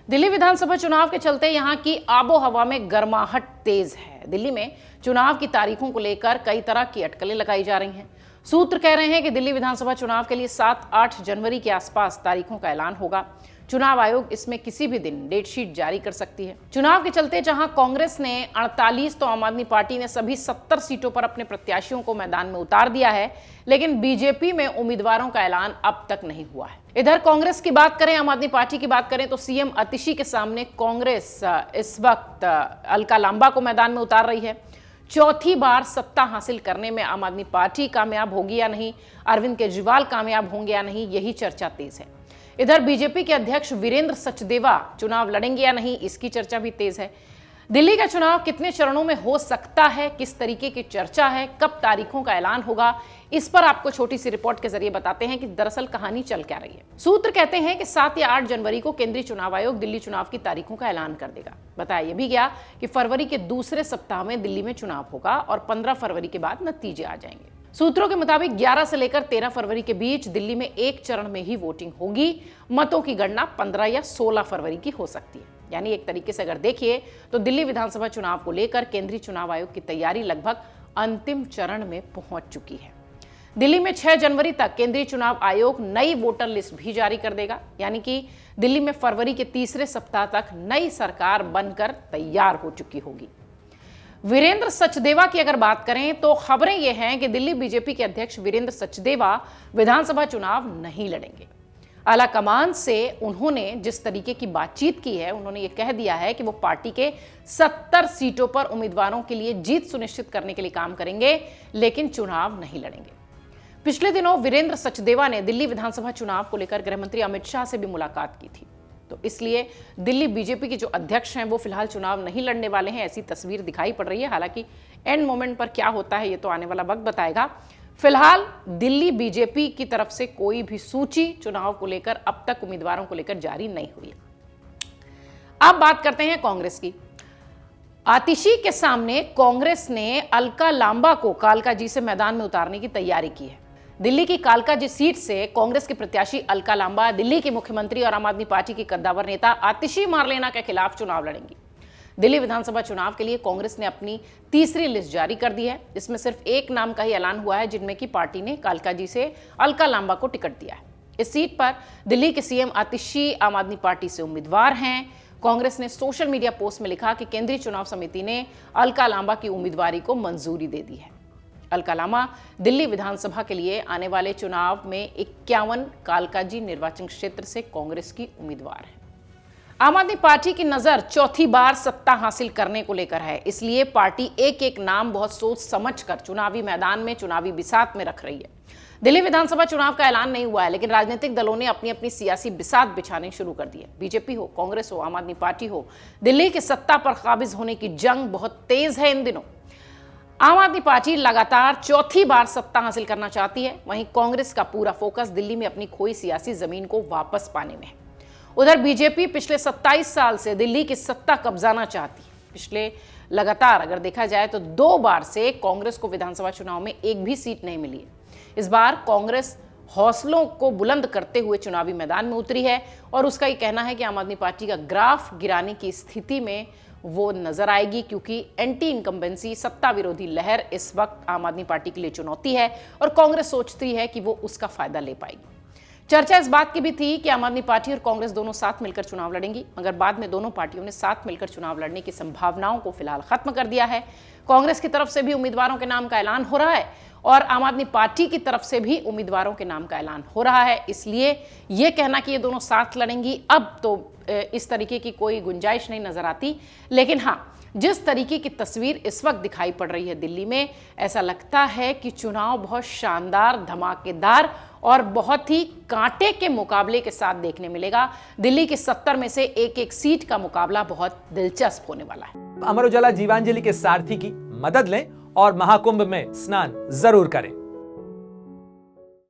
दिल्ली विधानसभा चुनाव के चलते यहां की आबोहवा में गर्माहट तेज है। दिल्ली में चुनाव की तारीखों को लेकर कई तरह की अटकलें लगाई जा रही हैं। सूत्र कह रहे हैं कि दिल्ली विधानसभा चुनाव के लिए 7-8 जनवरी के आसपास तारीखों का ऐलान होगा। चुनाव आयोग इसमें किसी भी दिन डेट शीट जारी कर सकती है। चुनाव के चलते जहां कांग्रेस ने 48 तो आम आदमी पार्टी ने सभी 70 सीटों पर अपने प्रत्याशियों को मैदान में उतार दिया है, लेकिन बीजेपी में उम्मीदवारों का ऐलान अब तक नहीं हुआ है। इधर कांग्रेस की बात करें, आम आदमी पार्टी की बात करें तो सीएम आतिशी के सामने कांग्रेस इस वक्त अलका लांबा को मैदान में उतार रही है। चौथी बार सत्ता हासिल करने में आम आदमी पार्टी कामयाब होगी या नहीं, अरविंद केजरीवाल कामयाब होंगे या नहीं, यही चर्चा तेज है। इधर बीजेपी के अध्यक्ष वीरेंद्र सचदेवा चुनाव लड़ेंगे या नहीं, इसकी चर्चा भी तेज है। दिल्ली का चुनाव कितने चरणों में हो सकता है, किस तरीके की चर्चा है, कब तारीखों का ऐलान होगा, इस पर आपको छोटी सी रिपोर्ट के जरिए बताते हैं कि दरअसल कहानी चल क्या रही है। सूत्र कहते हैं कि 7 या 8 जनवरी को केंद्रीय चुनाव आयोग दिल्ली चुनाव की तारीखों का ऐलान कर देगा। बताया यह भी गया कि फरवरी के दूसरे सप्ताह में दिल्ली में चुनाव होगा और 15 फरवरी के बाद नतीजे आ जाएंगे। सूत्रों के मुताबिक 11 से लेकर 13 फरवरी के बीच दिल्ली में एक चरण में ही वोटिंग होगी। मतों की गणना 15 या 16 फरवरी की हो सकती है। यानी एक तरीके से अगर देखिए तो दिल्ली विधानसभा चुनाव को लेकर केंद्रीय चुनाव आयोग की तैयारी लगभग अंतिम चरण में पहुंच चुकी है। दिल्ली में 6 जनवरी तक केंद्रीय चुनाव आयोग नई वोटर लिस्ट भी जारी कर देगा। यानी कि दिल्ली में फरवरी के तीसरे सप्ताह तक नई सरकार बनकर तैयार हो चुकी होगी। वीरेंद्र सचदेवा की अगर बात करें तो खबरें यह हैं कि दिल्ली बीजेपी के अध्यक्ष वीरेंद्र सचदेवा विधानसभा चुनाव नहीं लड़ेंगे। आला कमान से उन्होंने जिस तरीके की बातचीत की है, उन्होंने ये कह दिया है कि वो पार्टी के 70 सीटों पर उम्मीदवारों के लिए जीत सुनिश्चित करने के लिए काम करेंगे, लेकिन चुनाव नहीं लड़ेंगे। पिछले दिनों वीरेंद्र सचदेवा ने दिल्ली विधानसभा चुनाव को लेकर गृहमंत्री अमित शाह से भी मुलाकात की थी, तो इसलिए दिल्ली बीजेपी के जो अध्यक्ष हैं वो फिलहाल चुनाव नहीं लड़ने वाले हैं, ऐसी तस्वीर दिखाई पड़ रही है। हालांकि एंड मोमेंट पर क्या होता है ये तो आने वाला वक्त बताएगा। फिलहाल दिल्ली बीजेपी की तरफ से कोई भी सूची चुनाव को लेकर अब तक उम्मीदवारों को लेकर जारी नहीं हुई है। अब बात करते हैं कांग्रेस की। आतिशी के सामने कांग्रेस ने अलका लांबा को कालकाजी से मैदान में उतारने की तैयारी की है। दिल्ली की कालकाजी सीट से कांग्रेस के प्रत्याशी अलका लांबा दिल्ली के मुख्यमंत्री और आम आदमी पार्टी की कद्दावर नेता आतिशी मारलेना के खिलाफ चुनाव लड़ेंगी। दिल्ली विधानसभा चुनाव के लिए कांग्रेस ने अपनी तीसरी लिस्ट जारी कर दी है। इसमें सिर्फ एक नाम का ही ऐलान हुआ है, जिनमें की पार्टी ने कालकाजी से अलका लांबा को टिकट दिया है। इस सीट पर दिल्ली के सीएम आतिशी आम आदमी पार्टी से उम्मीदवार हैं। कांग्रेस ने सोशल मीडिया पोस्ट में लिखा कि केंद्रीय चुनाव समिति ने अलका लांबा की उम्मीदवारी को मंजूरी दे दी है। अलका लांबा दिल्ली विधानसभा के लिए आने वाले चुनाव में 51 कालकाजी निर्वाचन क्षेत्र से कांग्रेस की उम्मीदवार है। आम आदमी पार्टी की नजर चौथी बार सत्ता हासिल करने को लेकर है, इसलिए पार्टी एक एक नाम बहुत सोच समझकर चुनावी मैदान में, चुनावी बिसात में रख रही है। दिल्ली विधानसभा चुनाव का ऐलान नहीं हुआ है, लेकिन राजनीतिक दलों ने अपनी अपनी सियासी बिसात बिछाने शुरू कर दी है। बीजेपी हो, कांग्रेस हो, आम आदमी पार्टी हो, दिल्ली की सत्ता पर काबिज होने की जंग बहुत तेज है इन दिनों। आम आदमी पार्टी लगातार चौथी बार सत्ता हासिल करना चाहती है, वहीं कांग्रेस का पूरा फोकस दिल्ली में अपनी खोई सियासी जमीन को वापस पाने में है। उधर बीजेपी पिछले 27 साल से दिल्ली की सत्ता कब्जाना चाहती है। पिछले लगातार अगर देखा जाए तो 2 बार से कांग्रेस को विधानसभा चुनाव में एक भी सीट नहीं मिली है। इस बार कांग्रेस हौसलों को बुलंद करते हुए चुनावी मैदान में उतरी है और उसका ये कहना है कि आम आदमी पार्टी का ग्राफ गिराने की स्थिति में वो नजर आएगी, क्योंकि एंटी इनकम्बेंसी, सत्ता विरोधी लहर इस वक्त आम आदमी पार्टी के लिए चुनौती है और कांग्रेस सोचती है कि वो उसका फायदा ले पाएगी। चर्चा इस बात की भी थी कि आम आदमी पार्टी और कांग्रेस दोनों साथ मिलकर चुनाव लड़ेंगी, मगर बाद में दोनों पार्टियों ने साथ मिलकर चुनाव लड़ने की संभावनाओं को फिलहाल खत्म कर दिया है। कांग्रेस की तरफ से भी उम्मीदवारों के नाम का ऐलान हो रहा है और आम आदमी पार्टी की तरफ से भी उम्मीदवारों के नाम का ऐलान हो रहा है। इसलिए ये कहना कि ये दोनों साथ लड़ेंगी, अब तो इस तरीके की कोई गुंजाइश नहीं नजर आती। लेकिन हाँ, जिस तरीके की तस्वीर इस वक्त दिखाई पड़ रही है दिल्ली में, ऐसा लगता है कि चुनाव बहुत शानदार, धमाकेदार और बहुत ही कांटे के मुकाबले के साथ देखने मिलेगा। दिल्ली की 70 में से एक एक सीट का मुकाबला बहुत दिलचस्प होने वाला है। अमर उजाला जीवांजलि के सारथी की मदद लें और महाकुंभ में स्नान जरूर करें।